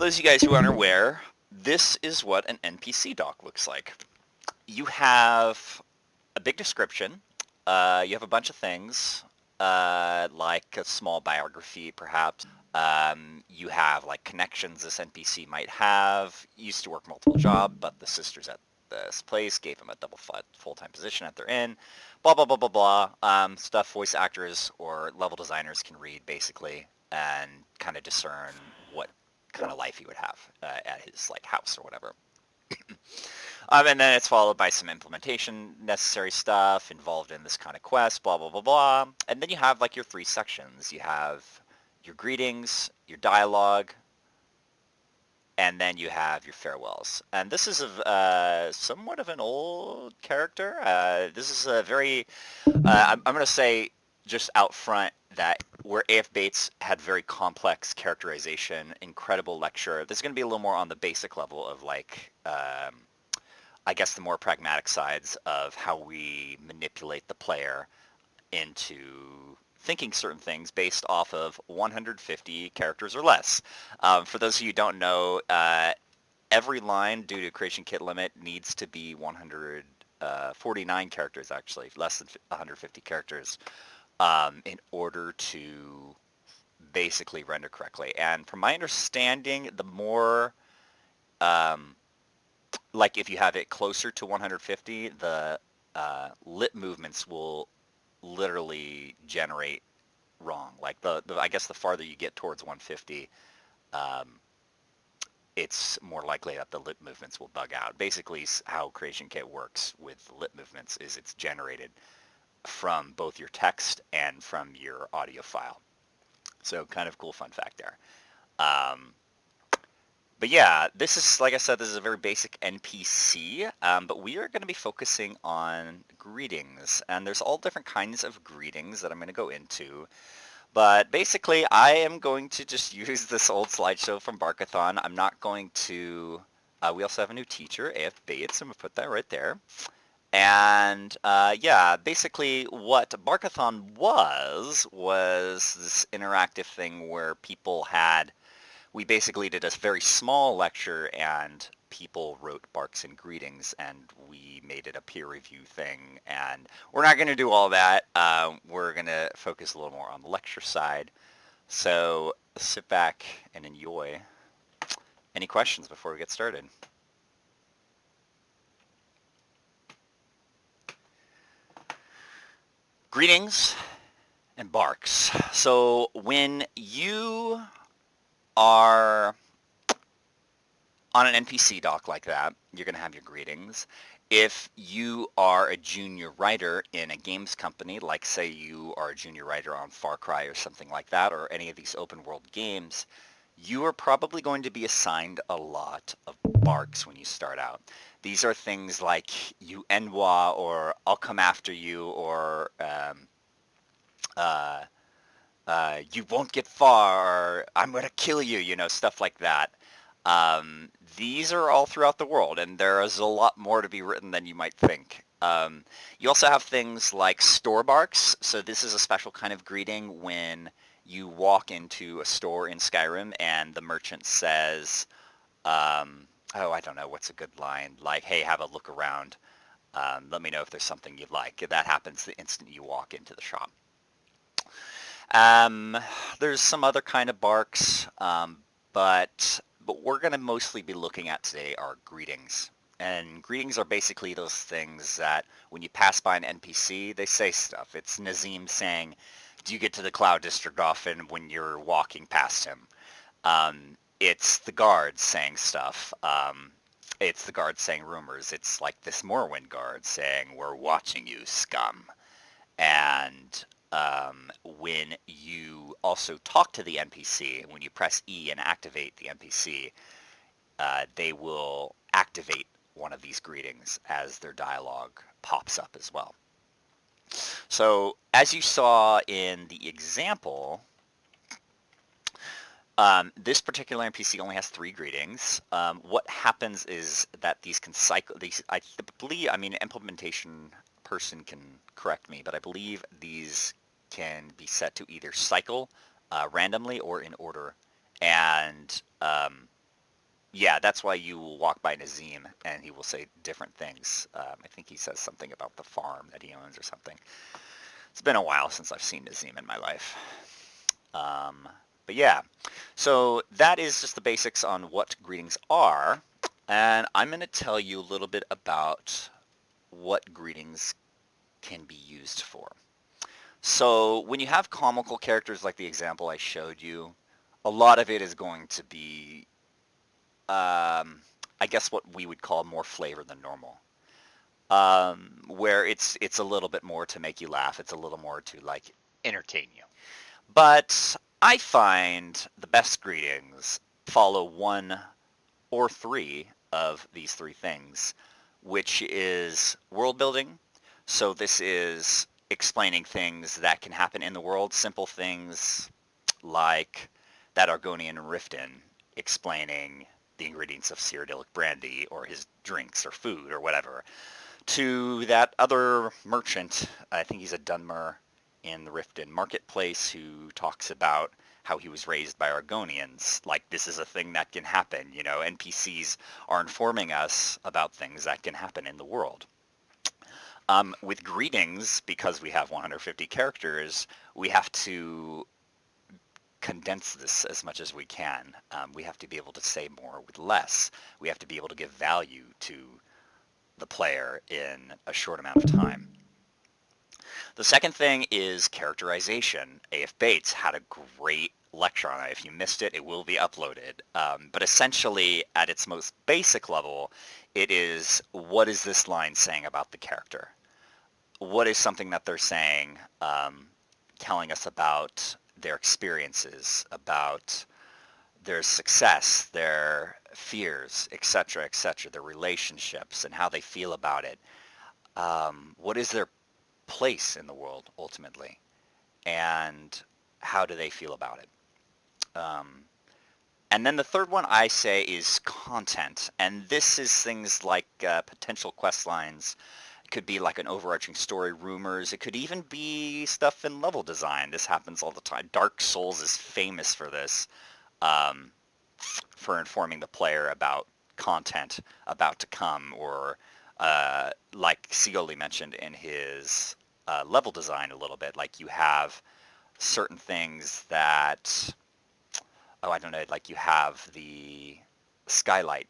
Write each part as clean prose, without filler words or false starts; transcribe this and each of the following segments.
those of you guys who aren't aware, this is what an NPC doc looks like. You have a big description. You have a bunch of things, like a small biography, perhaps. You have like connections this NPC might have. Used to work multiple jobs, but the sisters at this place gave him a double full-time position at their inn. Blah blah blah blah blah. Stuff voice actors or level designers can read basically and kind of discern what kind of life he would have at his like house or whatever. And then it's followed by some implementation necessary stuff involved in this kind of quest, blah, blah, blah, blah. And then you have like your three sections. You have your greetings, your dialogue, and then you have your farewells. And this is somewhat of an old character. This is a very, I'm going to say just out front that where AF Bates had very complex characterization, incredible lecture. This is going to be a little more on the basic level of like, I guess the more pragmatic sides of how we manipulate the player into thinking certain things based off of 150 characters or less. For those of you who don't know, every line due to creation kit limit needs to be 149 characters actually, less than 150 characters in order to basically render correctly. And from my understanding, the more like if you have it closer to 150, the lip movements will literally generate wrong. Like I guess the farther you get towards 150, it's more likely that the lip movements will bug out. Basically, how Creation Kit works with lip movements is it's generated from both your text and from your audio file. So kind of cool fun fact there. But yeah, this is, like I said, this is a very basic NPC, but we are going to be focusing on greetings, and there's all different kinds of greetings that I'm going to go into. But basically, I am going to just use this old slideshow from Barkathon. I'm not going to, we also have a new teacher, AF Bates, I'm going to put that right there. And yeah, basically what Barkathon was this interactive thing where people had, we basically did a very small lecture and people wrote barks and greetings and we made it a peer review thing. And we're not going to do all that. We're going to focus a little more on the lecture side. So sit back and enjoy. Any questions before we get started? Greetings and barks. So when you are on an NPC doc like that, you're going to have your greetings. If you are a junior writer in a games company, like say you are a junior writer on Far Cry or something like that, or any of these open world games, you are probably going to be assigned a lot of barks when you start out. These are things like you enwa, or I'll come after you, or you won't get far, or I'm going to kill you, you know, stuff like that. These are all throughout the world, and there is a lot more to be written than you might think. You also have things like store barks. So this is a special kind of greeting when you walk into a store in Skyrim and the merchant says, oh, I don't know, what's a good line? Like, hey, have a look around. Let me know if there's something you'd like. That happens the instant you walk into the shop. There's some other kind of barks, but what we're going to mostly be looking at today are greetings. And greetings are basically those things that when you pass by an NPC, they say stuff. It's Nazim saying, do you get to the Cloud District often when you're walking past him? It's the guards saying stuff. It's the guards saying rumors. It's like this Morrowind guard saying, we're watching you, scum. And when you also talk to the NPC, when you press E and activate the NPC, they will activate one of these greetings as their dialogue pops up as well. So as you saw in the example, this particular NPC only has 3 greetings. What happens is that these can cycle. I believe, I mean, implementation person can correct me, but I believe these can be set to either cycle randomly or in order. And Yeah, that's why you will walk by Nazim and he will say different things. I think he says something about the farm that he owns or something. It's been a while since I've seen Nazim in my life. Um, but yeah, so that is just the basics on what greetings are. And I'm going to tell you a little bit about what greetings can be used for. So when you have comical characters like the example I showed you, a lot of it is going to be, I guess what we would call more flavor than normal. Where it's a little bit more to make you laugh. It's a little more to like entertain you. But I find the best greetings follow one or three of these three things, which is world building. So this is explaining things that can happen in the world, simple things like that Argonian Riften explaining the ingredients of Cyrodiilic brandy or his drinks or food or whatever, to that other merchant, I think he's a Dunmer in the Riften marketplace, who talks about how he was raised by Argonians. Like, this is a thing that can happen. You know, NPCs are informing us about things that can happen in the world. With greetings, because we have 150 characters, we have to condense this as much as we can. We have to be able to say more with less. We have to be able to give value to the player in a short amount of time. The second thing is characterization. A.F. Bates had a great lecture on it. If you missed it, it will be uploaded. But essentially, at its most basic level, it is, what is this line saying about the character? What is something that they're saying, telling us about their experiences, about their success, their fears, etc., their relationships, and how they feel about it. What is their place in the world ultimately, and how do they feel about it? And then the third one I say is content, and this is things like potential quest lines. It could be like an overarching story, rumors. It could even be stuff in level design. This happens all the time. Dark Souls is famous for this, um, for informing the player about content about to come, or like Scioli mentioned in his level design a little bit, like you have certain things that, oh, I don't know, like you have the skylight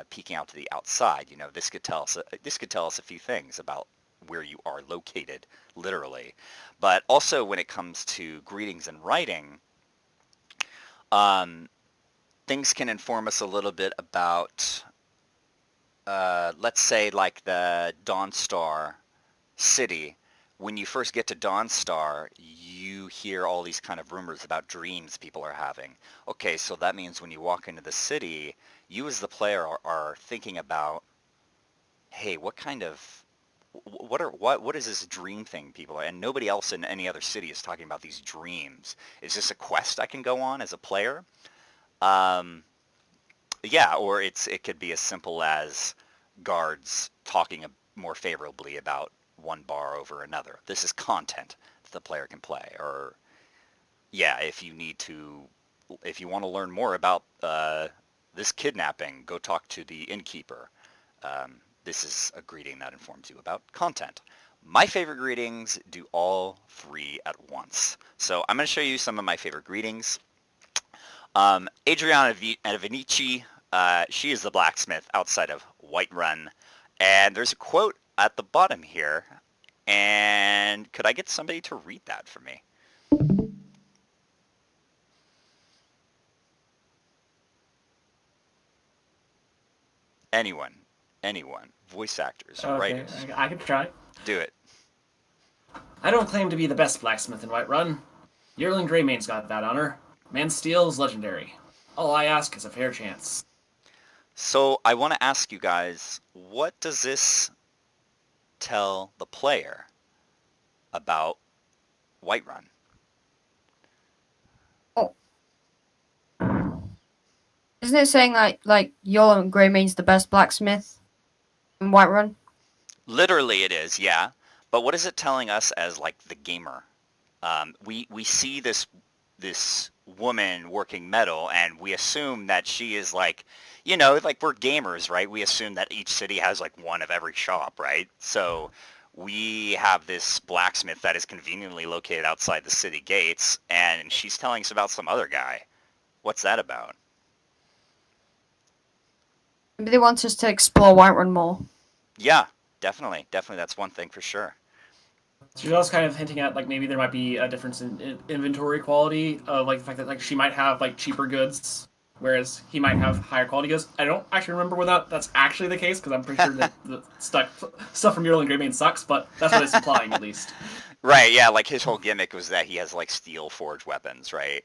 peeking out to the outside. You know, this could tell us a few things about where you are located, literally. But also when it comes to greetings and writing, um, things can inform us a little bit about, let's say, like the Dawnstar city. When you first get to Dawnstar, you hear all these kind of rumors about dreams people are having. Okay, so that means when you walk into the city, you as the player are thinking about, hey, what kind of, what is this dream thing people are, and nobody else in any other city is talking about these dreams. Is this a quest I can go on as a player? Um, Yeah, or it could be as simple as guards talking more favorably about one bar over another. This is content that the player can play. Or yeah, if you want to learn more about this kidnapping, go talk to the innkeeper. This is a greeting that informs you about content. My favorite greetings do all three at once. So I'm going to show you some of my favorite greetings. Adriana Avenicci, she is the blacksmith outside of Whiterun, and there's a quote at the bottom here, and could I get somebody to read that for me? Anyone, voice actors, Okay, writers, I can try. do it. I don't claim to be the best blacksmith in Whiterun. Yearling Greymane's got that honor. Man's steel is legendary. All I ask is a fair chance. So I want to ask you guys, what does this tell the player about Whiterun? Oh, isn't it saying like Yolan Grey means the best blacksmith in Whiterun? Literally it is, yeah. But what is it telling us as like the gamer? We see this this woman working metal, and we assume that she is like, like we're gamers, right? We assume that each city has like one of every shop, right? So we have this blacksmith that is conveniently located outside the city gates, and she's telling us about some other guy. What's that about? Maybe they want us to explore Whiterun more. Yeah, definitely. Definitely, that's one thing for sure. She's also kind of hinting at like maybe there might be a difference in inventory quality of like the fact that like she might have like cheaper goods, whereas he might have higher quality goods. I don't actually remember whether that's actually the case because I'm pretty sure that the stuff from Yearling Greymane sucks, but that's what it's implying at least. Right, yeah, like his whole gimmick was that he has like steel forged weapons, right?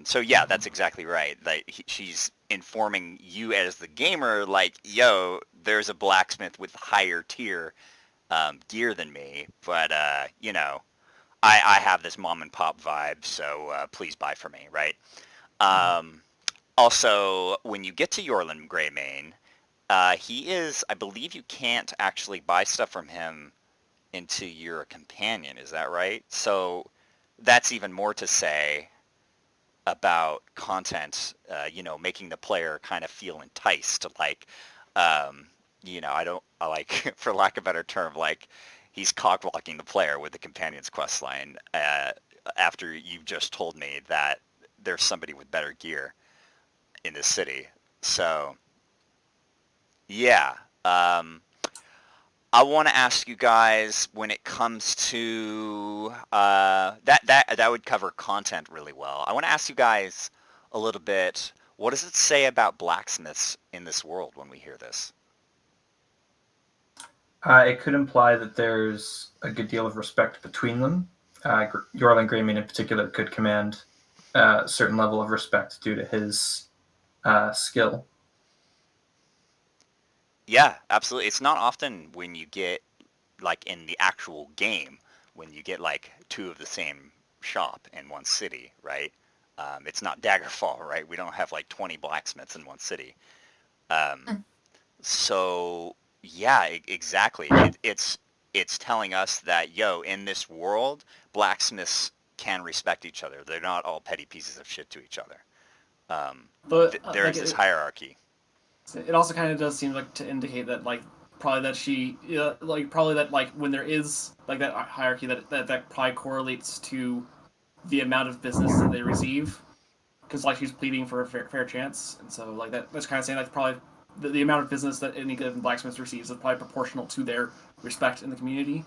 So yeah, that's exactly right. Like she's informing you as the gamer, like, yo, there's a blacksmith with higher tier gear than me, but I have this mom and pop vibe, so please buy for me, right? Um, Also, when you get to Yorlin Greymane, he is, I believe you can't actually buy stuff from him into your companion, is that right? So that's even more to say about content, making the player kind of feel enticed, like, um, I like, for lack of a better term, like he's cock-blocking the player with the companion's quest line after you've just told me that there's somebody with better gear in this city. So, yeah. I want to ask you guys when it comes to that would cover content really well. I want to ask you guys a little bit. What does it say about blacksmiths in this world when we hear this? It could imply that there's a good deal of respect between them. Yorlan Greymane in particular could command a certain level of respect due to his skill. Yeah, absolutely. It's not often when you get like in the actual game when you get like two of the same shop in one city, right? It's not Daggerfall, right? We don't have like 20 blacksmiths in one city. Um, so yeah, exactly. It's telling us that in this world, blacksmiths can respect each other. They're not all petty pieces of shit to each other. But There's this hierarchy. it also kind of does seem like to indicate that like probably that she like probably that like when there is like that hierarchy that probably correlates to the amount of business that they receive because like she's pleading for a fair chance, and so like that's kind of saying like probably the amount of business that any given blacksmith receives is probably proportional to their respect in the community.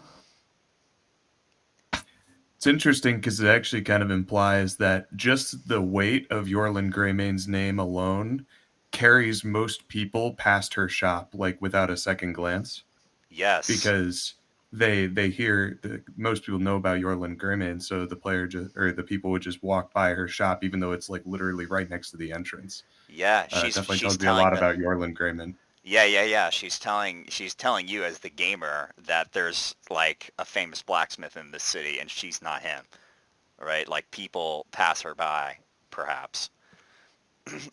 It's interesting because it actually kind of implies that just the weight of Yorlin Greymane's name alone carries most people past her shop, like without a second glance, Yes. because they hear most people know about Yorlin Greymane, so the player just or the people would just walk by her shop, even though it's like literally right next to the entrance. Yeah, Definitely she's tells me a telling lot them. about Yorlin Greymane. Yeah. She's telling you as the gamer that there's like a famous blacksmith in this city and she's not him, right? Like people pass her by, perhaps,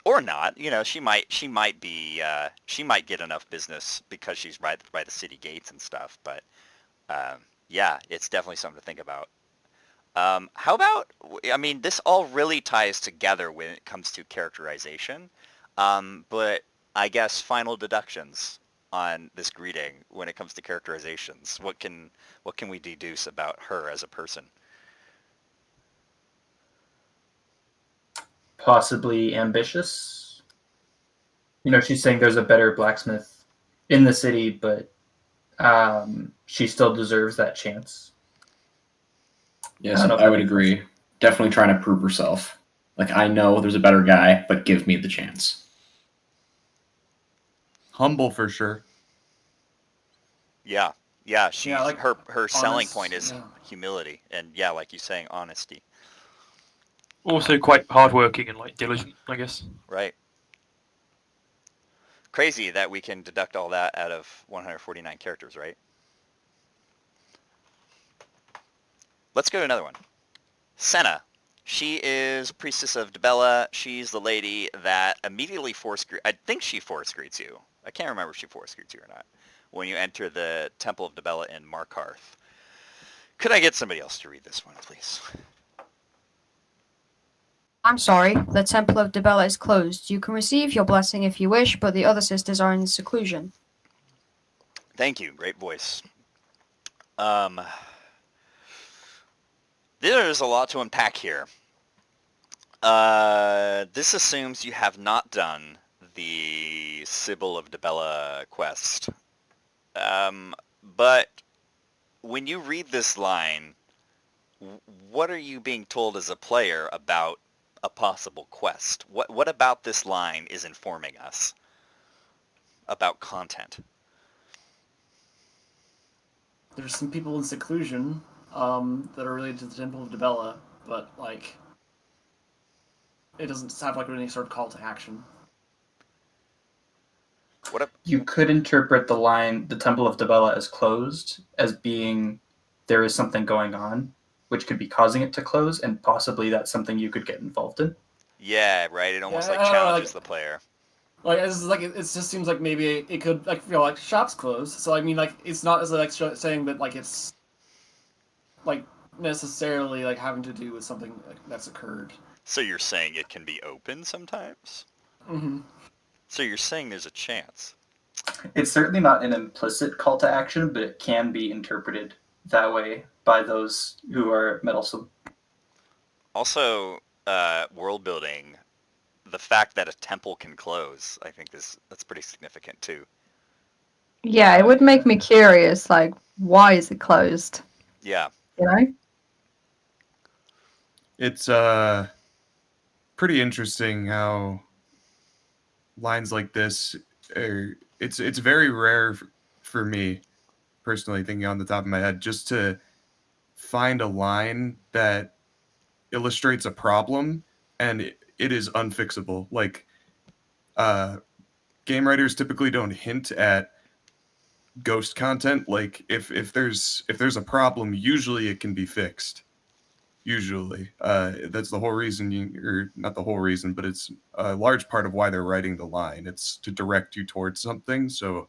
or not. She might get enough business because she's right by the city gates and stuff. But yeah, it's definitely something to think about. How about? I mean, this all really ties together when it comes to characterization. But I guess final deductions on this greeting when it comes to characterizations. What can we deduce about her as a person? Possibly ambitious. She's saying there's a better blacksmith in the city, but she still deserves that chance. Yes, I would agree. Definitely trying to prove herself. Like, I know there's a better guy, but give me the chance. Humble for sure. Yeah, she's like her selling honest, point is humility, and yeah, like you're saying, honesty. Also quite hardworking and like diligent, I guess. Right. Crazy that we can deduct all that out of 149 characters, right? Let's go to another one. Senna. She is Priestess of Dibella. She's the lady that immediately I think she force greets you. I can't remember if she force greets you or not. When you enter the Temple of Dibella in Markarth. Could I get somebody else to read this one, please? I'm sorry, the Temple of Dibella is closed. You can receive your blessing if you wish, but the other sisters are in seclusion. Thank you. Great voice. There's a lot to unpack here. This assumes you have not done the Sibyl of Dibella quest. But when you read this line, what are you being told as a player about a possible quest? What about this line is informing us about content? There's some people in seclusion that are related to the Temple of Dibella, but like it doesn't have like any sort of call to action. You could interpret the line "the Temple of Dibella is closed" as being there is something going on, which could be causing it to close, and possibly that's something you could get involved in. Yeah, right. It almost Yeah, like challenges the player. Like it's like it just seems like maybe it could like like shops closed. So I mean like it's not as like saying that like it's like necessarily like having to do with something that's occurred. So you're saying it can be open sometimes? Mm-hmm. So you're saying there's a chance? It's certainly not an implicit call to action, but it can be interpreted that way by those who are meddlesome. Also, world building, the fact that a temple can close, I think that's pretty significant too. Yeah, it would make me curious, like, why is it closed? Yeah. You know? It's pretty interesting how lines like this are, it's very rare for me personally, thinking on the top of my head, just to find a line that illustrates a problem and it is unfixable. Like game writers typically don't hint at ghost content. Like if there's a problem, usually it can be fixed. Usually that's the whole reason or not the whole reason, but it's a large part of why they're writing the line. It's to direct you towards something. So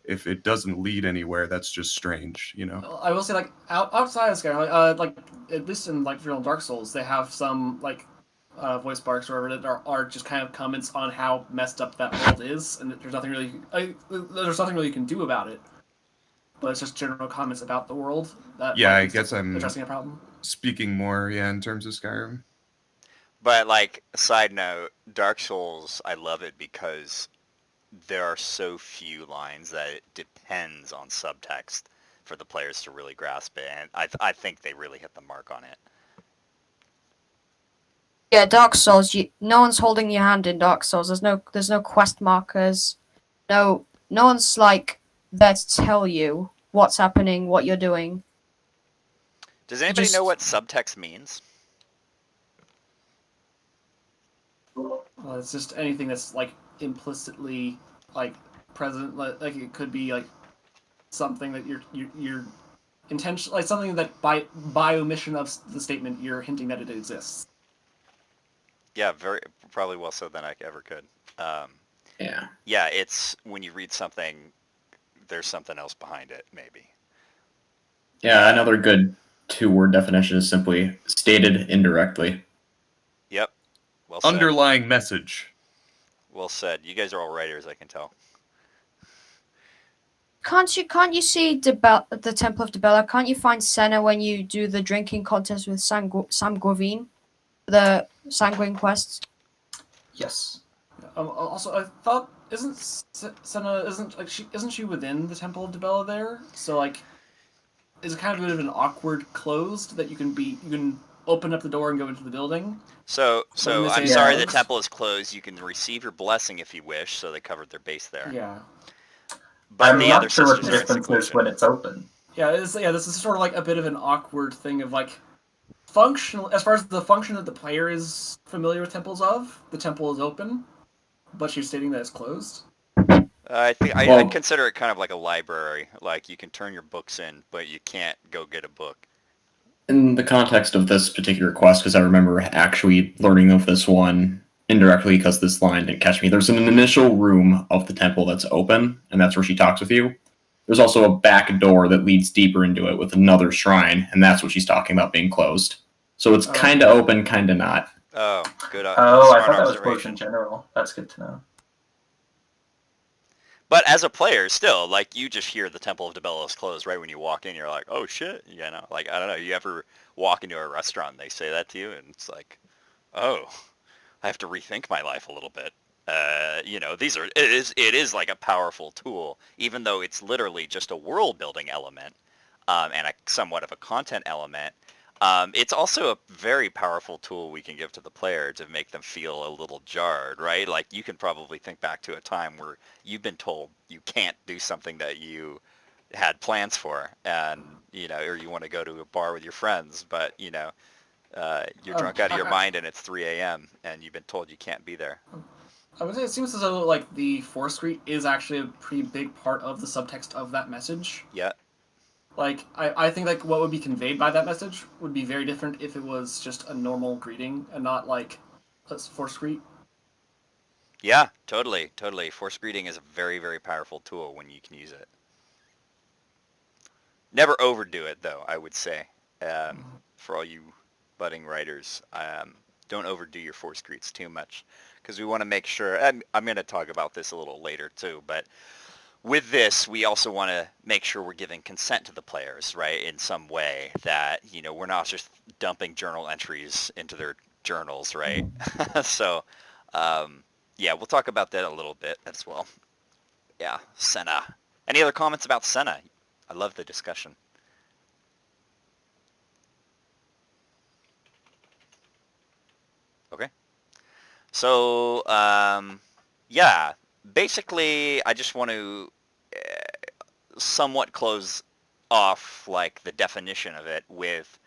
if it doesn't lead anywhere, that's just strange, you know. I will say like outside of Skyrim, like at least in like real Dark Souls, they have some like voice barks or whatever that are just kind of comments on how messed up that world is, and there's nothing really you can do about it. But it's just general comments about the world. That, yeah, like, I guess I'm addressing a problem. Speaking more, yeah, in terms of Skyrim. But like, side note, Dark Souls, I love it because there are so few lines that it depends on subtext for the players to really grasp it, and I think they really hit the mark on it. Yeah, Dark Souls. No one's holding your hand in Dark Souls. There's no quest markers. No one's like there to tell you what's happening, what you're doing. Does anybody know what subtext means? Well, it's just anything that's like implicitly like present. Like it could be like something that you're intention, like something that by omission of the statement you're hinting that it exists. Yeah, probably well so than I ever could. Yeah. Yeah, it's when you read something, there's something else behind it, maybe. Yeah, another good two-word definition is simply stated indirectly. Yep. Well said. Underlying message. Well said. You guys are all writers, I can tell. Can't you see the Temple of Dibella? Can't you find Senna when you do the drinking contest with Sam Gravine? The Sanguine quests? Yes. Also, I thought isn't Senna isn't she within the Temple of Dibella there? So like, is it kind of a bit of an awkward closed that you can open up the door and go into the building? So When they I'm say sorry closed? the temple is closed. You can receive your blessing if you wish. So they covered their base there. Yeah. But I'm the not other sure what the sisters are in difference is seclusion. when it's open. Yeah, this is sort of like a bit of an awkward thing of like functional as far as the function that the player is familiar with temples of. The temple is open, but she's stating that it's closed. I think I consider it kind of like a library. Like you can turn your books in, but you can't go get a book. In the context of this particular quest, because I remember actually learning of this one indirectly because this line didn't catch me, there's an initial room of the temple that's open, and that's where she talks with you. There's also a back door that leads deeper into it with another shrine, and that's what she's talking about being closed. So it's kind of open, kind of not. Oh, good. Oh, I Smart thought that was both observation. in general. That's good to know. But as a player, still, like, you just hear the Temple of Debelos close right when you walk in. You're like, oh shit, you know, like, I don't know. You ever walk into a restaurant and they say that to you, and it's like, oh, I have to rethink my life a little bit. You know, it is like a powerful tool, even though it's literally just a world building element, and a somewhat of a content element. It's also a very powerful tool we can give to the player to make them feel a little jarred, right? Like, you can probably think back to a time where you've been told you can't do something that you had plans for, and, you know, or you want to go to a bar with your friends, but, you know, you're drunk out of your mind and it's 3 a.m. and you've been told you can't be there. I would say it seems as though like the force greet is actually a pretty big part of the subtext of that message. Yeah. Like, I think like what would be conveyed by that message would be very different if it was just a normal greeting and not like a force greet. Yeah, totally, totally. Force greeting is a very, very powerful tool when you can use it. Never overdo it, though, I would say. For all you budding writers, don't overdo your force greets too much, because we want to make sure, and I'm going to talk about this a little later too, but with this, we also want to make sure we're giving consent to the players, right, in some way, that, you know, we're not just dumping journal entries into their journals, right? So, yeah, we'll talk about that a little bit as well. Yeah, Senna. Any other comments about Senna? I love the discussion. Okay. So, yeah, basically, I just want to somewhat close off, like, the definition of it with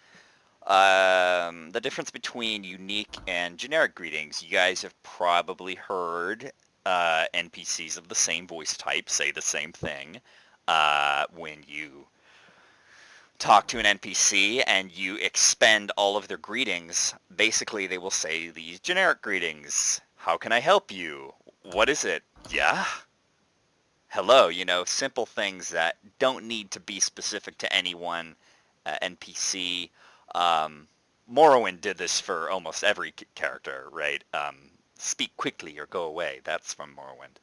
the difference between unique and generic greetings. You guys have probably heard NPCs of the same voice type say the same thing when you talk to an NPC and you expend all of their greetings. Basically, they will say these generic greetings. How can I help you? What is it? Yeah? Hello, you know, simple things that don't need to be specific to any one NPC. Morrowind did this for almost every character, right? Speak quickly or go away. That's from Morrowind.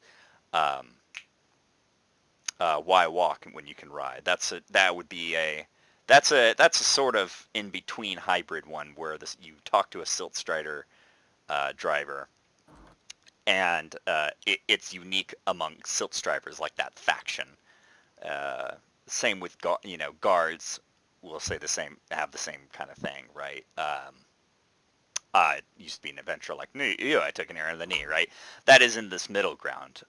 Why walk when you can ride? That would be that's a sort of in between hybrid one where you talk to a Silt Strider driver, and it's unique among Silt Strivers, like that faction. Same with guards will say the same, have the same kind of thing, right? I used to be an adventurer, like, ew, I took an arrow in the knee, right? That is in this middle ground.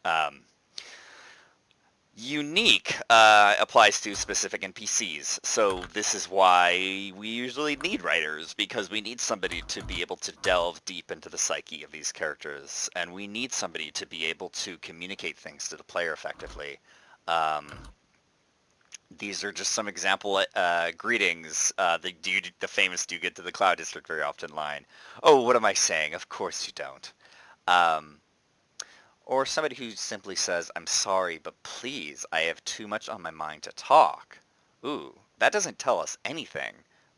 Unique applies to specific NPCs, so this is why we usually need writers, because we need somebody to be able to delve deep into the psyche of these characters, and we need somebody to be able to communicate things to the player effectively. These are just some example greetings. The famous "Do you get to the Cloud District very often" line. Oh, what am I saying? Of course you don't. Or somebody who simply says, I'm sorry, but please, I have too much on my mind to talk. Ooh, that doesn't tell us anything,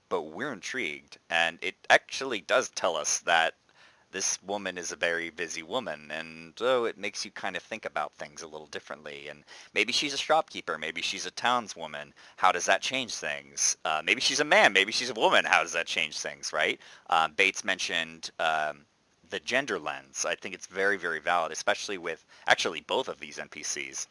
but we're intrigued. And it actually does tell us that this woman is a very busy woman, and it makes you kind of think about things a little differently. And maybe she's a shopkeeper, maybe she's a townswoman. How does that change things? Maybe she's a man, maybe she's a woman. How does that change things, right? Bates mentioned the gender lens. I think it's very, very valid, especially with actually both of these NPCs.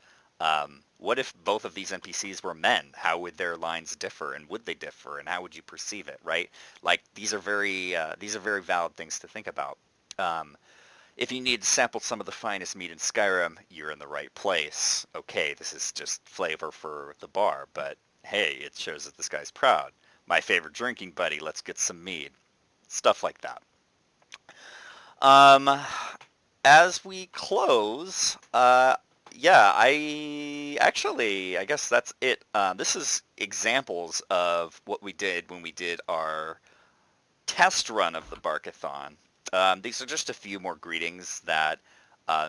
What if both of these NPCs were men? How would their lines differ, and would they differ, and how would you perceive it, right? Like, these are very valid things to think about. If you need to sample some of the finest meat in Skyrim, you're in the right place. Okay, this is just flavor for the bar, but hey, it shows that this guy's proud. My favorite drinking buddy, let's get some mead. Stuff like that. As we close, yeah, I guess that's it. This is examples of what we did when we did our test run of the Barkathon. These are just a few more greetings that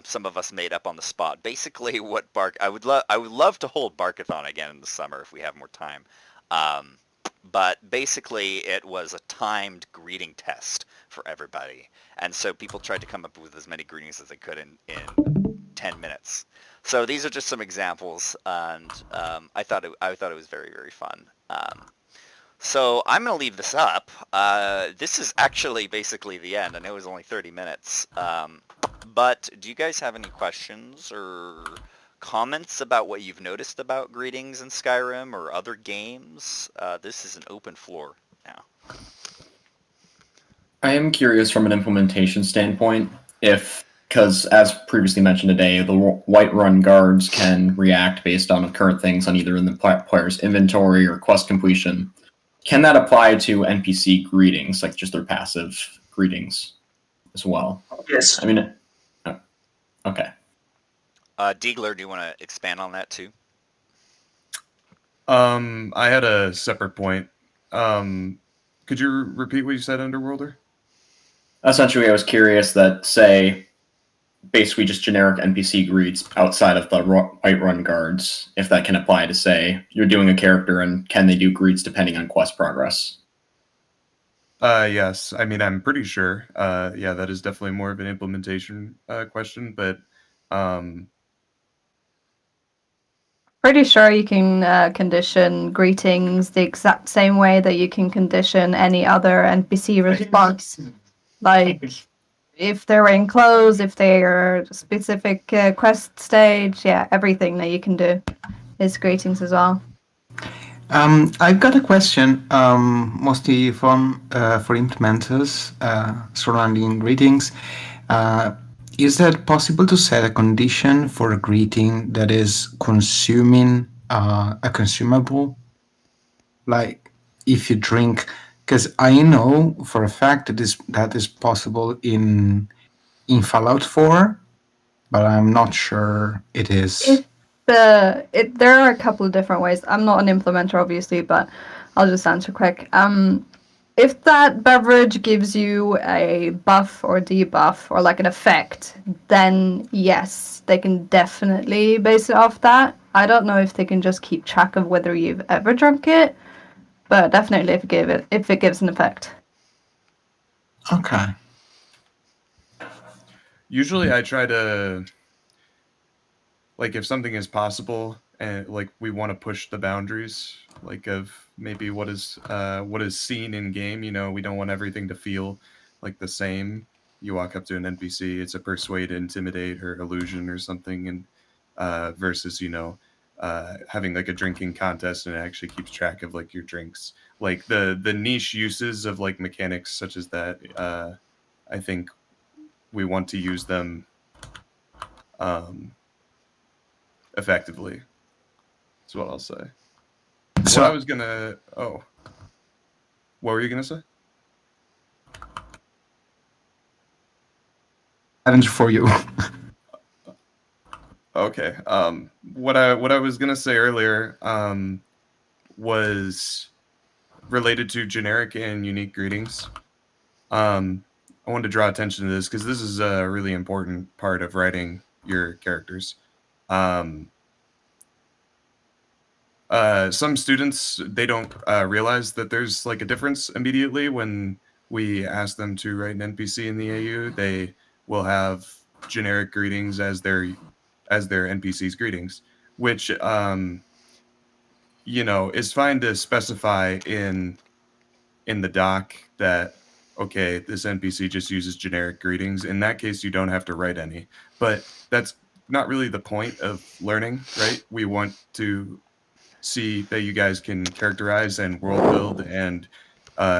some of us made up on the spot. Basically, I would love to hold Barkathon again in the summer if we have more time. but basically it was a timed greeting test for everybody. And so people tried to come up with as many greetings as they could in 10 minutes. So these are just some examples, and I thought it was very, very fun. So I'm going to leave this up. This is actually basically the end. I know it was only 30 minutes. But do you guys have any questions or comments about what you've noticed about greetings in Skyrim or other games? This is an open floor now. I am curious from an implementation standpoint because as previously mentioned today, the Whiterun guards can react based on current things on either in the player's inventory or quest completion. Can that apply to NPC greetings, like just their passive greetings as well? Yes. I mean, okay. Diegler, do you want to expand on that too? I had a separate point. Could you repeat what you said, Underworlder? Essentially, I was curious that, say, basically just generic NPC greets outside of the Whiterun guards, if that can apply to, say, you're doing a character and can they do greets depending on quest progress? Yes. I mean, I'm pretty sure. Yeah, that is definitely more of an implementation question, but Pretty sure you can condition greetings the exact same way that you can condition any other NPC response. Like, if they're enclosed, if they are a specific quest stage, yeah, everything that you can do is greetings as well. I've got a question, mostly from for implementers surrounding greetings. Is that possible to set a condition for a greeting that is consuming a consumable? Like if you drink, because I know for a fact that is possible in Fallout 4, but I'm not sure it is. There are a couple of different ways. I'm not an implementer, obviously, but I'll just answer quick. If that beverage gives you a buff or debuff or like an effect, then yes, they can definitely base it off that. I don't know if they can just keep track of whether you've ever drunk it, but definitely if it gives an effect. Okay. usually I try to, like, if something is possible and like we want to push the boundaries, like of maybe what is seen in game. You know, we don't want everything to feel like the same. You walk up to an NPC, it's a persuade, intimidate, or illusion or something, and versus having like a drinking contest and it actually keeps track of like your drinks. Like the niche uses of like mechanics such as that. I think we want to use them effectively. That's what I'll say. So What were you gonna say? challenge for you. Okay. What I was gonna say earlier was related to generic and unique greetings. I wanted to draw attention to this because this is a really important part of writing your characters. Some students, they don't realize that there's like a difference immediately when we ask them to write an NPC in the AU. They will have generic greetings as their NPC's greetings, which is fine to specify in the doc that, okay, this NPC just uses generic greetings. In that case, you don't have to write any. But that's not really the point of learning, right? We want to see that you guys can characterize and world build and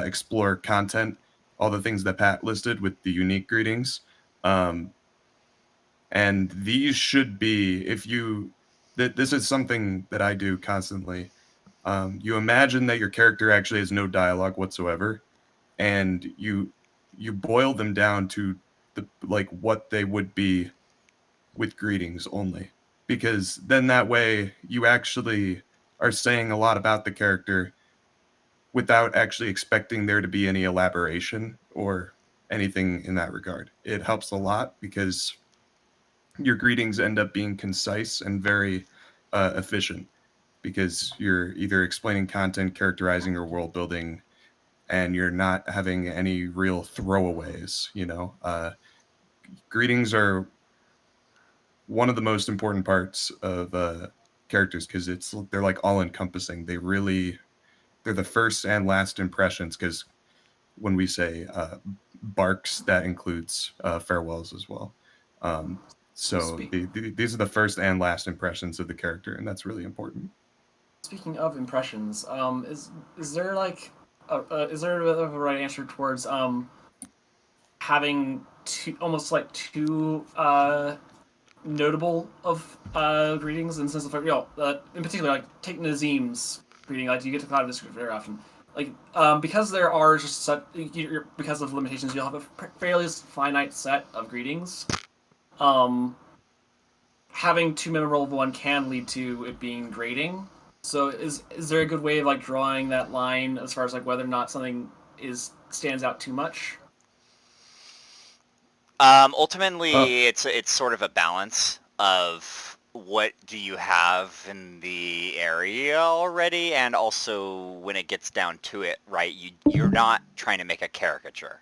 explore content, all the things that Pat listed with the unique greetings. And these should be, this is something that I do constantly. You imagine that your character actually has no dialogue whatsoever, and you boil them down to what they would be with greetings only, because then that way you actually are saying a lot about the character without actually expecting there to be any elaboration or anything in that regard. It helps a lot because your greetings end up being concise and very efficient. because you're either explaining content, characterizing, or world building, and you're not having any real throwaways. Greetings are one of the most important parts of characters because they're like all encompassing. They're the first and last impressions, because when we say barks, that includes farewells as well. So these are the first and last impressions of the character, and that's really important. Speaking of impressions, is there like is there a right answer towards having almost like two notable of greetings in the sense of like, in particular, like take Nazim's greeting. Like, you get to cloud description very often. Like, because there are just such, because of limitations, you'll have a fairly finite set of greetings. Having too memorable of one can lead to it being grating. So, is there a good way of like drawing that line as far as like whether or not something stands out too much? Ultimately, it's sort of a balance of what do you have in the area already, and also when it gets down to it, right? You're not trying to make a caricature,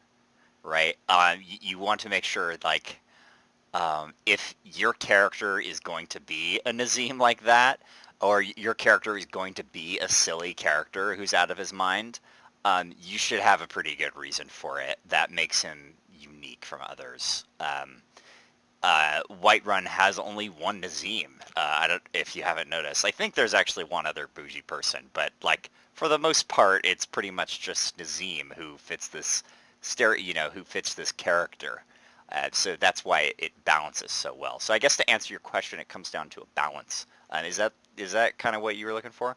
right? You want to make sure like if your character is going to be a Nazim like that, or your character is going to be a silly character who's out of his mind, you should have a pretty good reason for it that makes him unique from others. Whiterun has only one Nazim. I don't if you haven't noticed. I think there's actually one other bougie person, but like for the most part, it's pretty much just Nazim who fits this who fits this character. So that's why it balances so well. So I guess to answer your question, it comes down to a balance. Is that kind of what you were looking for?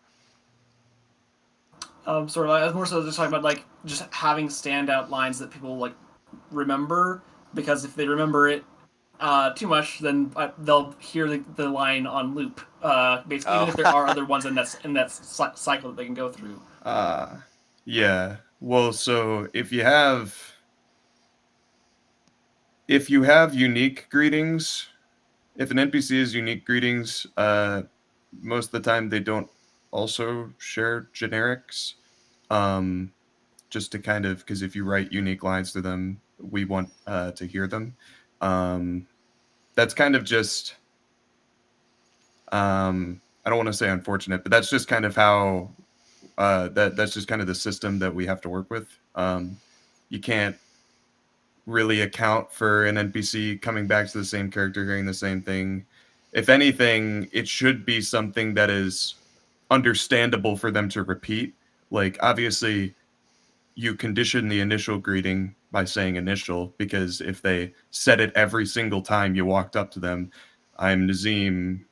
Sort of. I was more so just talking about like just having standout lines that people like remember, because if they remember it too much, then they'll hear the line on loop. Basically, even if there are other ones in that cycle that they can go through. Yeah. Well, so if you have unique greetings, if an NPC has unique greetings, most of the time they don't also share generics. Just to kind of, because if you write unique lines to them, we want to hear them. That's kind of just, I don't want to say unfortunate, but that's just kind of how, that's just kind of the system that we have to work with. You can't really account for an NPC coming back to the same character, hearing the same thing. If anything, it should be something that is understandable for them to repeat. Like, obviously, you condition the initial greeting by saying initial, because if they said it every single time you walked up to them, I'm Nazim,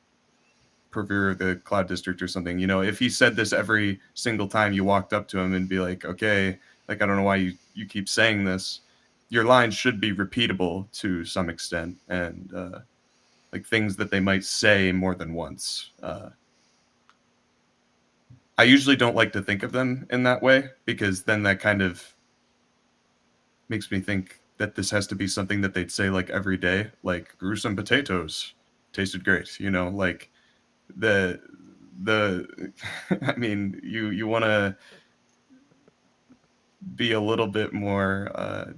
Purveyor of the Cloud District or something. If he said this every single time you walked up to him and be like, okay, like, I don't know why you keep saying this. Your line should be repeatable to some extent, and like things that they might say more than once. I usually don't like to think of them in that way, because then that kind of makes me think that this has to be something that they'd say like every day, like grew some potatoes, tasted great. Like the I mean, you want to be a little bit more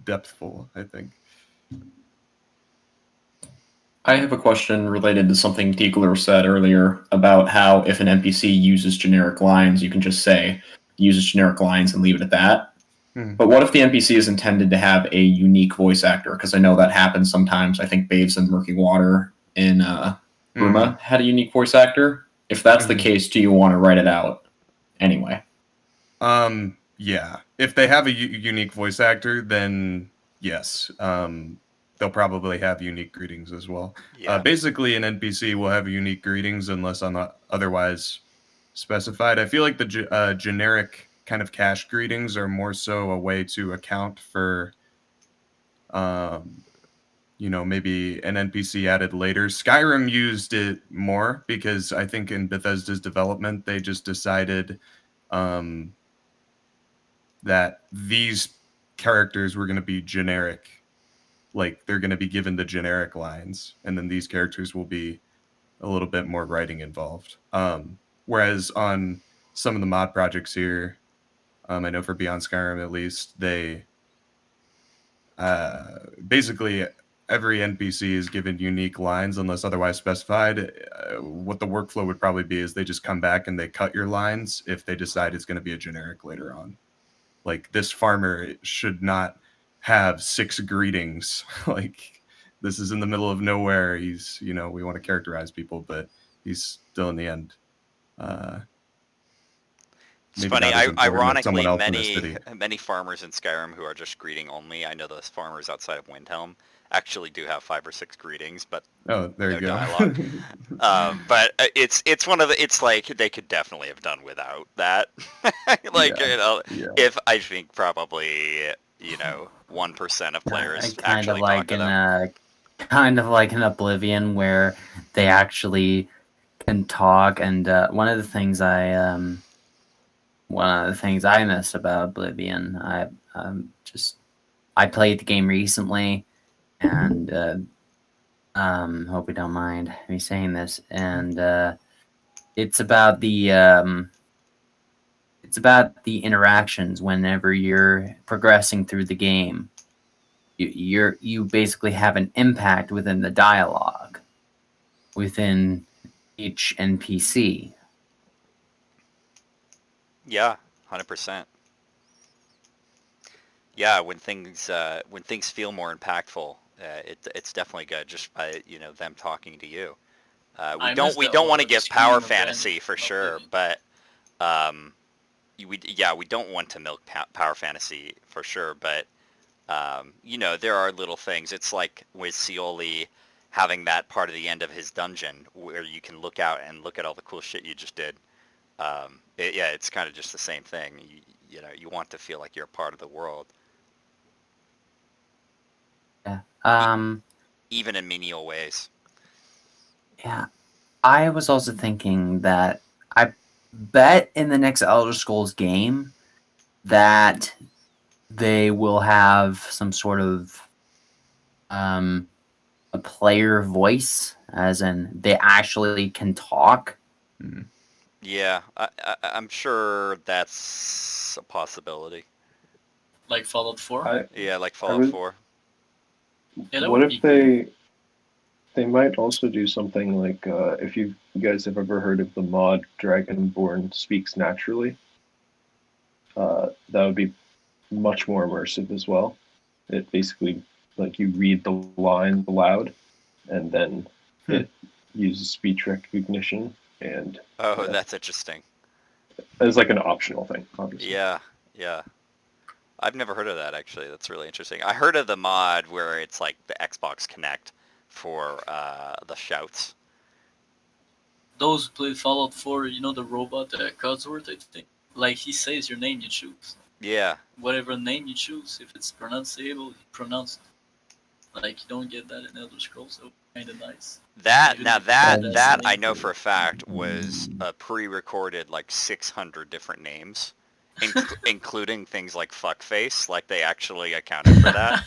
depthful, I think. I have a question related to something Diegler said earlier about how if an NPC uses generic lines, you can just say uses generic lines and leave it at that. But what if the NPC is intended to have a unique voice actor? Because I know that happens sometimes. I think Babes in Murky Water in Bruma had a unique voice actor. If that's the case, do you want to write it out anyway? Yeah. If they have a unique voice actor, then yes. They'll probably have unique greetings as well. Yeah. Basically, an NPC will have unique greetings unless otherwise specified. I feel like the generic kind of cache greetings are more so a way to account for, maybe an NPC added later. Skyrim used it more because I think in Bethesda's development, they just decided that these characters were going to be generic. Like, they're going to be given the generic lines, and then these characters will be a little bit more writing involved. Whereas on some of the mod projects here, I know for Beyond Skyrim at least, they basically every NPC is given unique lines unless otherwise specified. What the workflow would probably be is they just come back and they cut your lines if they decide it's going to be a generic later on. Like, this farmer should not have 6 greetings. Like, this is in the middle of nowhere. He's, we want to characterize people, but he's still in the end. It's Maybe funny. not as important as someone Ironically, else in the city. many farmers in Skyrim who are just greeting only. I know those farmers outside of Windhelm actually do have 5 or 6 greetings, but Oh, there no you go. dialogue. But it's one of the. It's like they could definitely have done without that. Like Yeah. if I think probably 1% of players actually talk to them. Kind of like in Oblivion, where they actually can talk. And one of the things I miss about Oblivion, I played the game recently, and hope you don't mind me saying this. And it's about the interactions whenever you're progressing through the game. You basically have an impact within the dialogue within each NPC. Yeah, 100%. Yeah, when things feel more impactful, it's definitely good just by them talking to you. We don't want to give power fantasy for sure, but we don't want to milk power fantasy for sure, but there are little things. It's like with Scyoli having that part of the end of his dungeon where you can look out and look at all the cool shit you just did. It's kind of just the same thing. You want to feel like you're a part of the world. Yeah. Even in menial ways. Yeah. I was also thinking that I bet in the next Elder Scrolls game that they will have some sort of a player voice, as in they actually can talk. Yeah, I'm sure that's a possibility. Like Fallout 4? Yeah, like Fallout 4. Yeah, what if they might also do something like, if you guys have ever heard of the mod Dragonborn Speaks Naturally, that would be much more immersive as well. It basically, like, you read the lines aloud, and then it uses speech recognition, and that's interesting. As like an optional thing, obviously. Yeah. I've never heard of that, actually. That's really interesting. I heard of the mod where it's like the Xbox Connect for the shouts. Those who play Fallout 4, the robot, Codsworth, I think. Like, he says your name, you choose. Yeah. Whatever name you choose, if it's pronounceable, you pronounce it. Like, you don't get that in Elder Scrolls, so kind of nice. That I know for a fact was pre-recorded like 600 different names, including things like fuckface. Like, they actually accounted for that.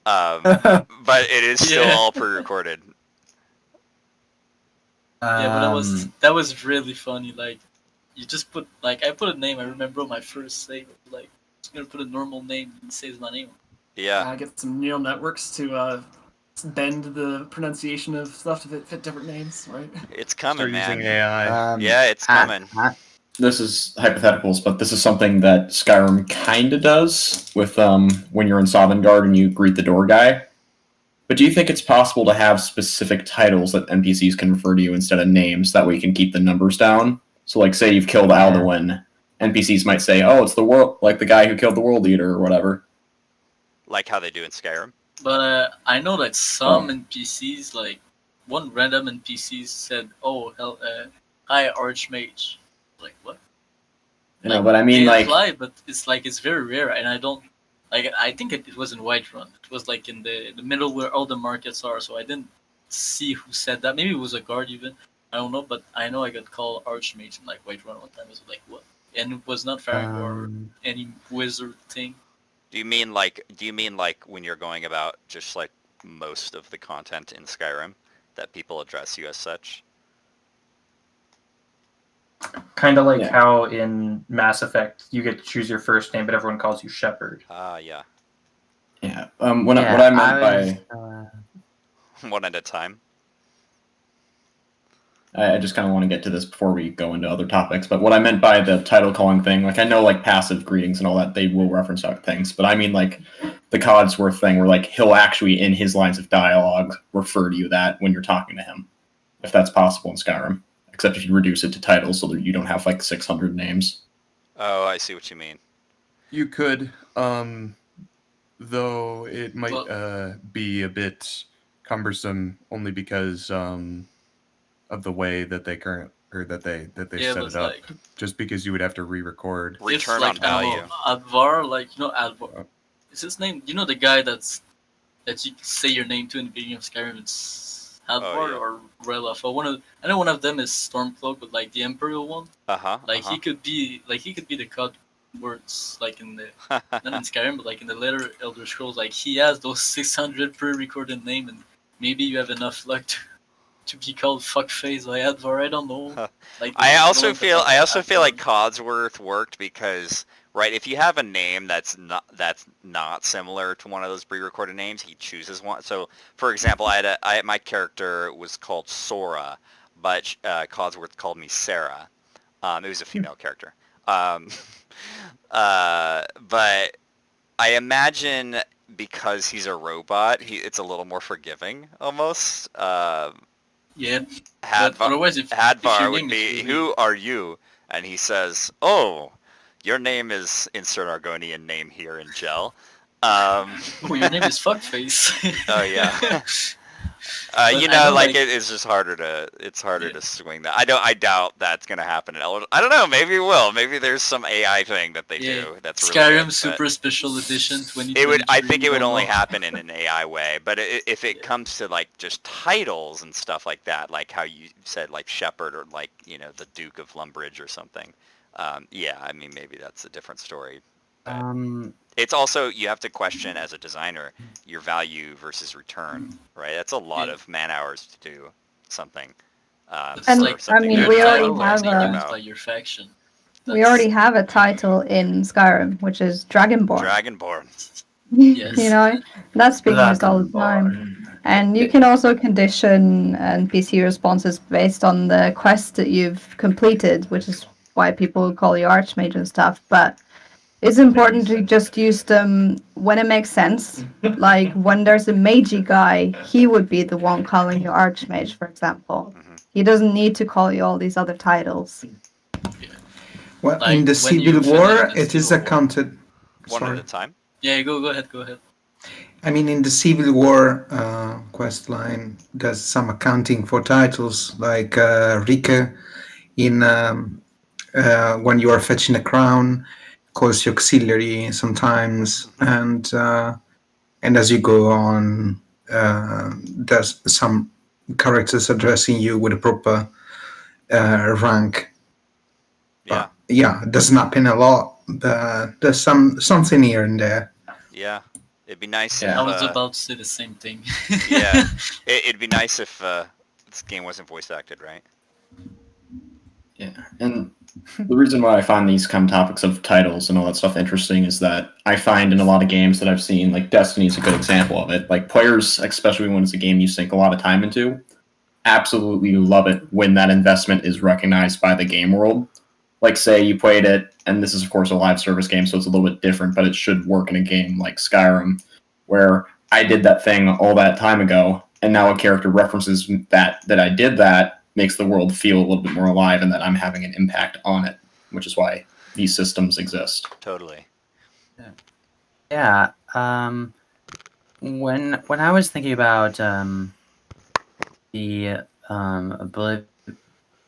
But it is still all pre-recorded. Yeah, but that was really funny. Like, you just put, like, I put a name. I remember on my first save, like, I'm just gonna put a normal name and saves my name. Yeah. Get some neural networks to bend the pronunciation of stuff to fit different names, right? It's coming, man. Using AI. Yeah, it's coming. This is hypotheticals, but this is something that Skyrim kind of does with when you're in Sovngarde and you greet the door guy. But do you think it's possible to have specific titles that NPCs can refer to you instead of names? That way you can keep the numbers down. So, like, say you've killed Alduin, NPCs might say, "Oh, it's the world, like the guy who killed the World Eater," or whatever. Like how they do in Skyrim. But I know that some NPCs, like one random NPC said, "Oh, hi, Archmage." Like, what? Like, but I mean, they like, apply, but it's very rare, and I don't like. I think it was in Whiterun. It was like in the middle where all the markets are. So I didn't see who said that. Maybe it was a guard even. I don't know, but I know I got called Archmage in like Whiterun one time. I was like, what? And it was not Faring or any wizard thing. Do you mean like when you're going about just like most of the content in Skyrim that people address you as such? Kind of like Yeah. how in Mass Effect you get to choose your first name, but everyone calls you Shepard. Yeah. Yeah. What I meant by One at a time. I just kind of want to get to this before we go into other topics. But what I meant by the title calling thing, like I know like passive greetings and all that, they will reference other things. But I mean like the Codsworth thing where like he'll actually in his lines of dialogue refer to you that when you're talking to him, if that's possible in Skyrim. Except if you reduce it to titles so that you don't have like 600 names. Oh, I see what you mean. You could, though it might be a bit cumbersome only because of the way that they set it up. Like, just because you would have to re-record. Return like, on value. Advar, like Advar. Is his name? You know the guy that you say your name to in the beginning of Skyrim. It's Advar or Relaf. I know one of them is Stormcloak, but like the Imperial one. He could be the cod words like in the not in Skyrim, but like in the later Elder Scrolls. Like he has those 600 pre-recorded name, and maybe you have enough luck to be called fuckface by Advar. I don't know. Like I also feel like Codsworth worked because if you have a name that's not similar to one of those pre-recorded names, he chooses one. So for example, my character was called Sora, but Codsworth called me Sarah. It was a female character. But I imagine because he's a robot, it's a little more forgiving almost. Yeah. Hadvar would be, who are you? And he says, oh, your name is insert Argonian name here in gel. Oh, your name is fuckface. Oh yeah. It's just harder to swing that. I doubt that's gonna happen in Elder. I don't know. Maybe it will. Maybe there's some AI thing that they do that's really Skyrim good, Super Special Edition 2023. It would. I think it would only happen in an AI way. But if it comes to like just titles and stuff like that, like how you said, like Shepherd or like the Duke of Lumbridge or something. I mean maybe that's a different story. It's also, you have to question as a designer your value versus return, right? That's a lot of man hours to do something. And I mean, we already have your faction. We already have a title in Skyrim, which is Dragonborn. Dragonborn. Yes. That's being used all the time. And you can also condition NPC responses based on the quest that you've completed, which is why people call you Archmage and stuff. But it's important to just use them when it makes sense. Like when there's a magey guy, he would be the one calling you Archmage, for example. He doesn't need to call you all these other titles. Well, in the Civil War, it is accounted. One at a time. Yeah, go ahead. I mean, in the Civil War quest line, there's some accounting for titles, like Rike in when you are fetching a crown, calls you auxiliary sometimes, and as you go on, there's some characters addressing you with a proper rank. Yeah. Yeah, it doesn't happen a lot, but there's something here and there. Yeah, it'd be nice. I was about to say the same thing. Yeah, it'd be nice if this game wasn't voice acted, right? Yeah, and the reason why I find these kind of topics of titles and all that stuff interesting is that I find in a lot of games that I've seen, like Destiny is a good example of it. Like players, especially when it's a game you sink a lot of time into, absolutely love it when that investment is recognized by the game world. Like say you played it, and this is of course a live service game, so it's a little bit different, but it should work in a game like Skyrim, where I did that thing all that time ago, and now a character references that I did that, makes the world feel a little bit more alive and that I'm having an impact on it, which is why these systems exist. Totally. Yeah. When I was thinking about the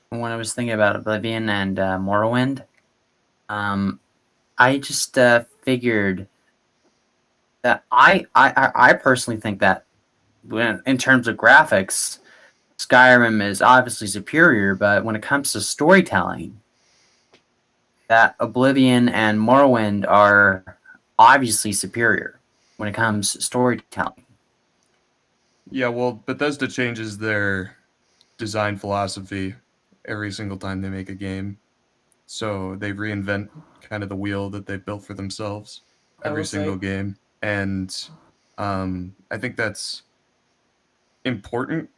when I was thinking about Oblivion and Morrowind, I just figured that I personally think that in terms of graphics, Skyrim is obviously superior, but when it comes to storytelling, that Oblivion and Morrowind are obviously superior when it comes to storytelling. Yeah, well, Bethesda changes their design philosophy every single time they make a game. So they reinvent kind of the wheel that they built for themselves every single game. And I think that's important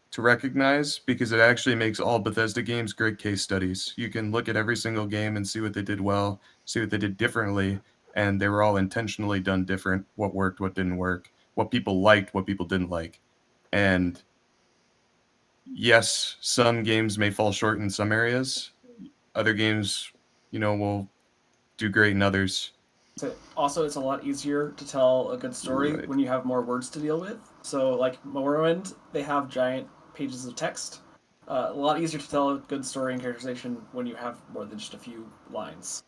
to recognize because it actually makes all Bethesda games great case studies. You can look at every single game and see what they did well, see what they did differently, and they were all intentionally done different. What worked, what didn't work, what people liked, what people didn't like. And yes, some games may fall short in some areas. Other games, will do great in others. Also, it's a lot easier to tell a good story when you have more words to deal with. So, like Morrowind, they have giant pages of text. A lot easier to tell a good story and characterization when you have more than just a few lines.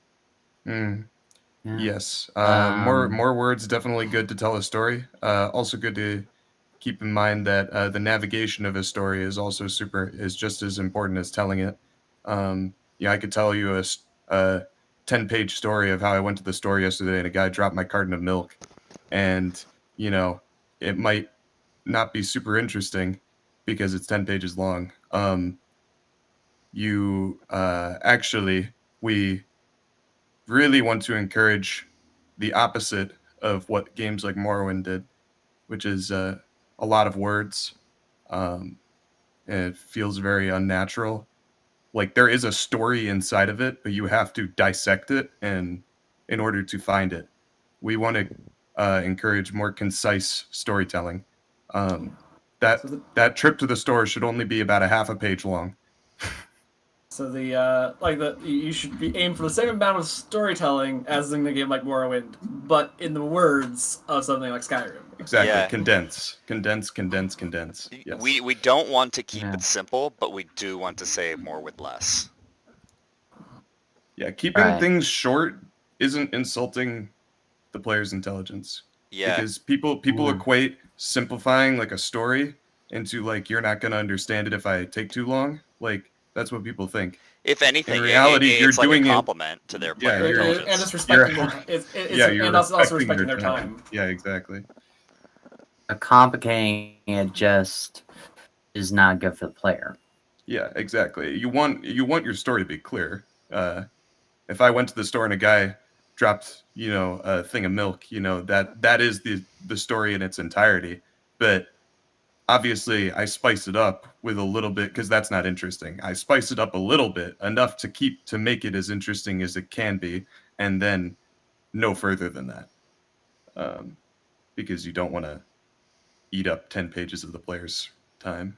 Yes, more words, definitely good to tell a story. Also good to keep in mind that the navigation of a story is also is just as important as telling it. I could tell you a 10-page story of how I went to the store yesterday and a guy dropped my carton of milk, and it might not be super interesting because it's 10 pages long. We really want to encourage the opposite of what games like Morrowind did, which is a lot of words. And it feels very unnatural. Like there is a story inside of it, but you have to dissect it in order to find it. We want to encourage more concise storytelling. That trip to the store should only be about a half a page long. So you should be aim for the same amount of storytelling as in a game like Morrowind, but in the words of something like Skyrim. Exactly. Yeah. Condense. Yes. We don't want to keep it simple, but we do want to say more with less. Yeah, keeping things short isn't insulting the player's intelligence. Yeah. Because people equate simplifying like a story into like you're not gonna understand it if I take too long. Like that's what people think. If anything, in reality, you're it's like doing a compliment to their player intelligence. And it's respecting and also respecting their time. Yeah, exactly. Complicating it just is not good for the player. Yeah, exactly. You want your story to be clear. If I went to the store and a guy dropped, a thing of milk, that is the story in its entirety. But obviously, I spice it up with a little bit because that's not interesting. I spice it up a little bit, enough to make it as interesting as it can be, and then no further than that, because you don't want to eat up 10 pages of the player's time.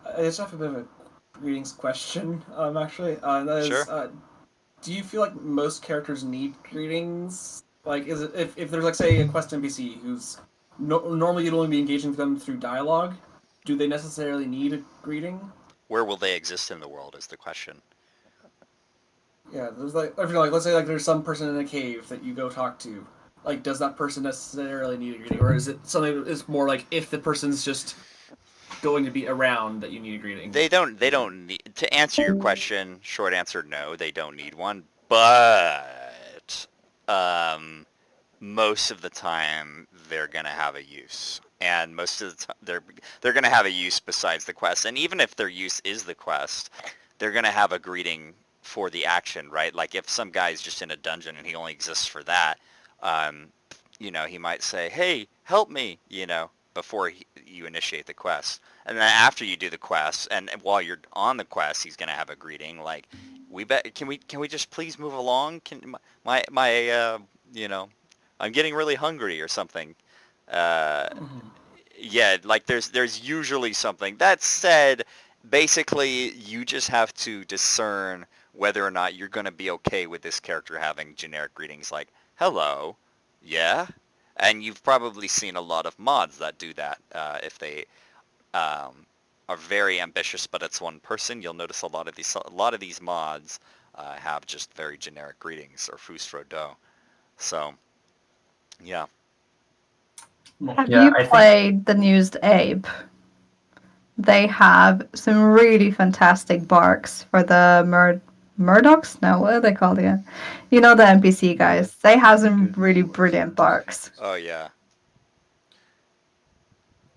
I just have a bit of a greetings question, actually. That is, sure. Do you feel like most characters need greetings? Like, is it if there's like say a quest NPC who's normally you'd only be engaging with them through dialogue, do they necessarily need a greeting? Where will they exist in the world is the question. Yeah, there's let's say there's some person in a cave that you go talk to. Like, does that person necessarily need a greeting, or is it something that is more like if the person's just going to be around that you need a greeting? They don't need to answer your question. Short answer: no, they don't need one. But most of the time they're gonna have a use, and most of the time they're gonna have a use besides the quest. And even if their use is the quest, they're gonna have a greeting for the action, right? Like if some guy's just in a dungeon and he only exists for that, he might say, "Hey, help me," before you initiate the quest. And then after you do the quest, and while you're on the quest, he's gonna have a greeting like, can we just please move along? Can my I'm getting really hungry or something. Yeah, like there's usually something. That said, basically you just have to discern whether or not you're going to be okay with this character having generic greetings like, hello, yeah? And you've probably seen a lot of mods that do that. If they are very ambitious, but it's one person, you'll notice a lot of these mods have just very generic greetings or Fustro Do. So, yeah. Have you played the newest Abe? They have some really fantastic barks for the Murdochs? No, what are they called again? The NPC guys. They have some really brilliant barks. Oh, yeah.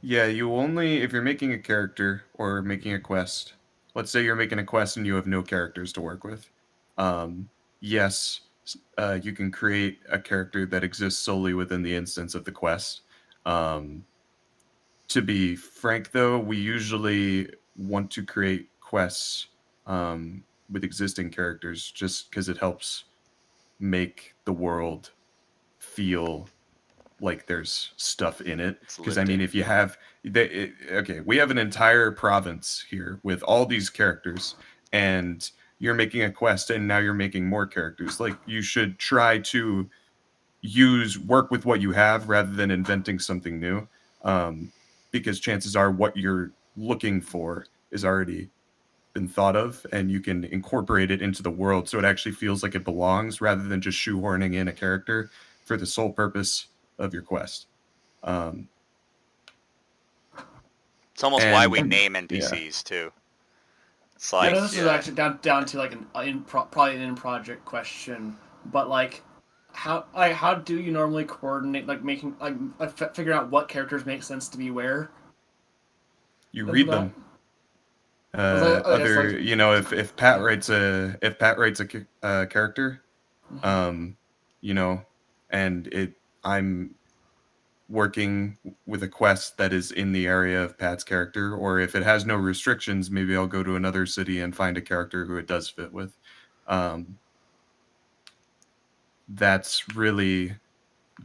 Yeah, if you're making a character or making a quest, let's say you're making a quest and you have no characters to work with. Yes, you can create a character that exists solely within the instance of the quest. To be frank, though, we usually want to create quests with existing characters just because it helps make the world feel like there's stuff in it. It's Because lived in. if you have we have an entire province here with all these characters, and you're making a quest, and now you're making more characters. Like, you should try to work with what you have rather than inventing something new, because chances are what you're looking for is already been thought of, and you can incorporate it into the world so it actually feels like it belongs, rather than just shoehorning in a character for the sole purpose of your quest. It's almost why we name NPCs too. It's like, I know this is actually down to like probably an in-project question, but like, how do you normally coordinate, like making figuring out what characters make sense to be where? You read them. If Pat writes a character, and I'm working with a quest that is in the area of Pat's character, or if it has no restrictions, maybe I'll go to another city and find a character who it does fit with. That's really,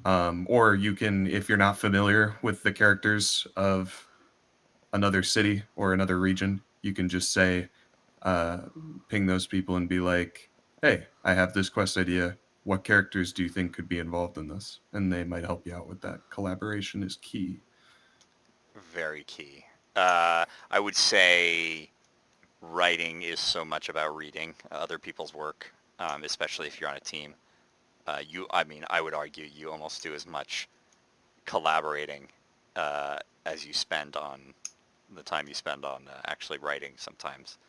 or you can, if you're not familiar with the characters of another city or another region, you can just say, ping those people and be like, hey, I have this quest idea. What characters do you think could be involved in this? And they might help you out with that. Collaboration is key. Very key. I would say writing is so much about reading other people's work, especially if you're on a team. I would argue you almost do as much collaborating as you spend on the time you spend on actually writing sometimes.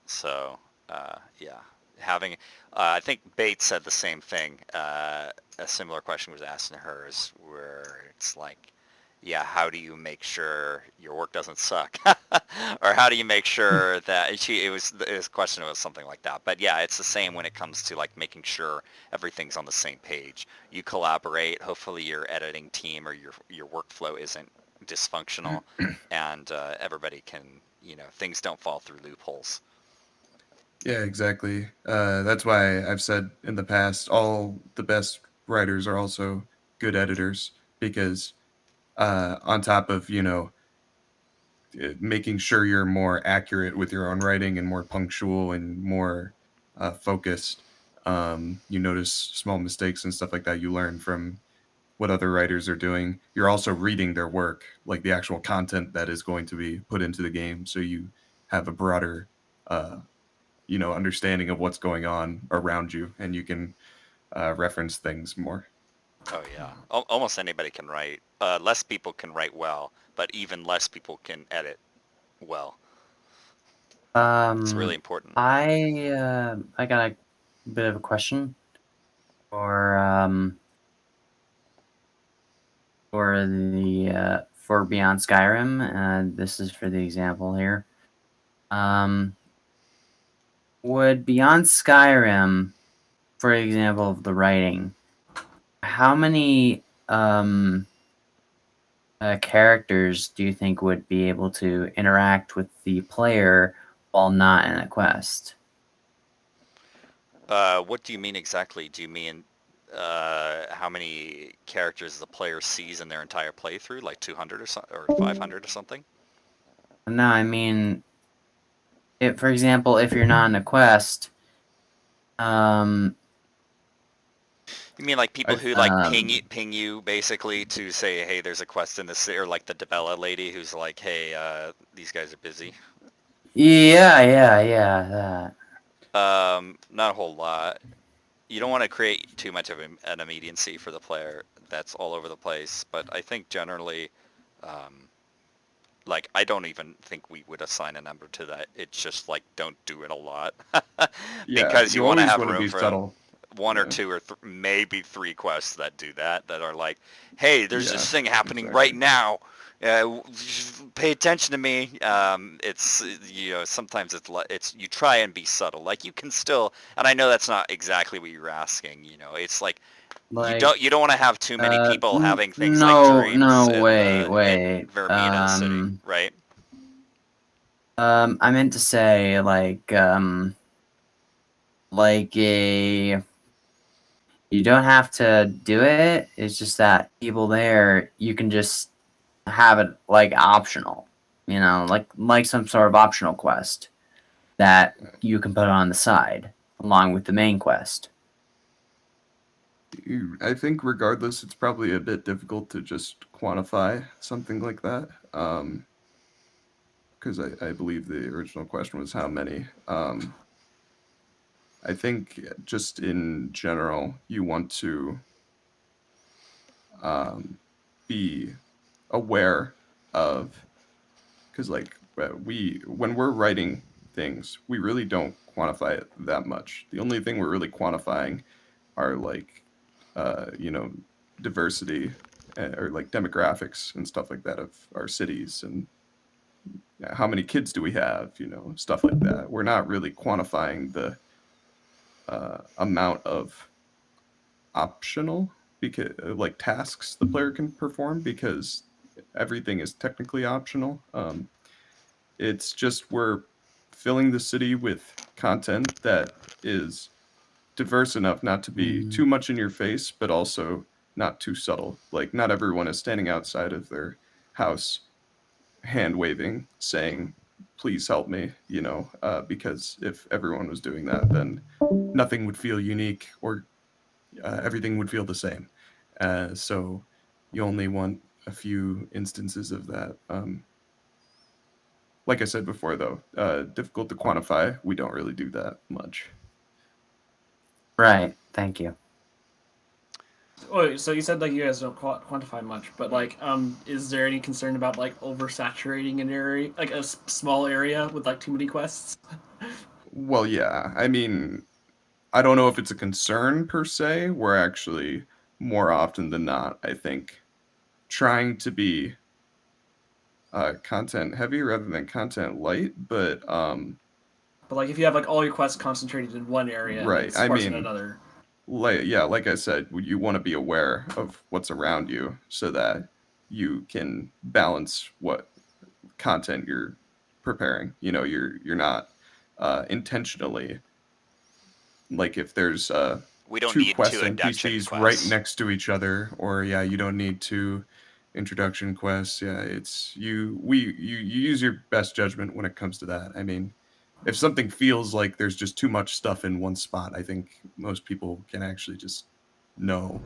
So, yeah. I think Bates said the same thing. A similar question was asked in hers, where it's like, yeah, how do you make sure your work doesn't suck? Or how do you make sure that his question was something like that. But yeah, it's the same when it comes to like making sure everything's on the same page. You collaborate, hopefully your editing team or your workflow isn't dysfunctional, and everybody can, things don't fall through loopholes. Yeah, exactly. That's why I've said in the past, all the best writers are also good editors, because on top of, making sure you're more accurate with your own writing and more punctual and more focused, you notice small mistakes and stuff like that. You learn from what other writers are doing. You're also reading their work, like the actual content that is going to be put into the game, so you have a broader understanding of what's going on around you, and you can reference things more. Oh yeah, almost anybody can write. Less people can write well, but even less people can edit well. It's really important. I got a bit of a question for Beyond Skyrim. This is for the example here. Would Beyond Skyrim, for example, of the writing, how many characters do you think would be able to interact with the player while not in a quest? What do you mean exactly? Do you mean how many characters the player sees in their entire playthrough, like 200 or 500 or something? No, I mean, for example, if you're not in a quest, you mean like people who ping you basically to say, hey, there's a quest in this, or like the Debella lady who's like, hey, these guys are busy? Yeah, that. Not a whole lot. You don't want to create too much of an immediacy for the player that's all over the place, but I think generally, I don't even think we would assign a number to that. It's just like, don't do it a lot. Because you want to have room for subtle. one or two or maybe 3 quests that do that are like, hey, there's this thing happening exactly. right now. Pay attention to me. It's sometimes it's you try and be subtle. Like you can still, and I know that's not exactly what you're asking. It's like you don't want to have too many people having things like dreams in Vermina City, right? I meant to say you don't have to do it. It's just that people there, you can just have it like optional, like some sort of optional quest that you can put on the side along with the main quest. I think regardless, it's probably a bit difficult to just quantify something like that. Because I believe the original question was how many. I think just in general, you want to be aware of, because like when we're writing things, we really don't quantify it that much. The only thing we're really quantifying are like, diversity or like demographics and stuff like that of our cities and how many kids do we have, stuff like that. We're not really quantifying the amount of optional like tasks the player can perform, because everything is technically optional. It's just we're filling the city with content that is diverse enough not to be too much in your face, but also not too subtle. Like not everyone is standing outside of their house hand waving saying, please help me, because if everyone was doing that, then nothing would feel unique, or everything would feel the same. So you only want a few instances of that. Like I said before, though, difficult to quantify. We don't really do that much. Right. Thank you. Oh, so you said like you guys don't quantify much, but like, is there any concern about like oversaturating an area, like a small area with like too many quests? Well, yeah. I mean, I don't know if it's a concern per se. We're actually more often than not, I think, trying to be content heavy rather than content light. But like if you have like all your quests concentrated in one area, right? And sparse in another. Like I said, you want to be aware of what's around you so that you can balance what content you're preparing. You're not intentionally, like if there's we don't 2 need quest 2 NPCs quests right next to each other, or you don't need 2 introduction quests. It's you use your best judgment when it comes to that. I mean, if something feels like there's just too much stuff in one spot, I think most people can actually just know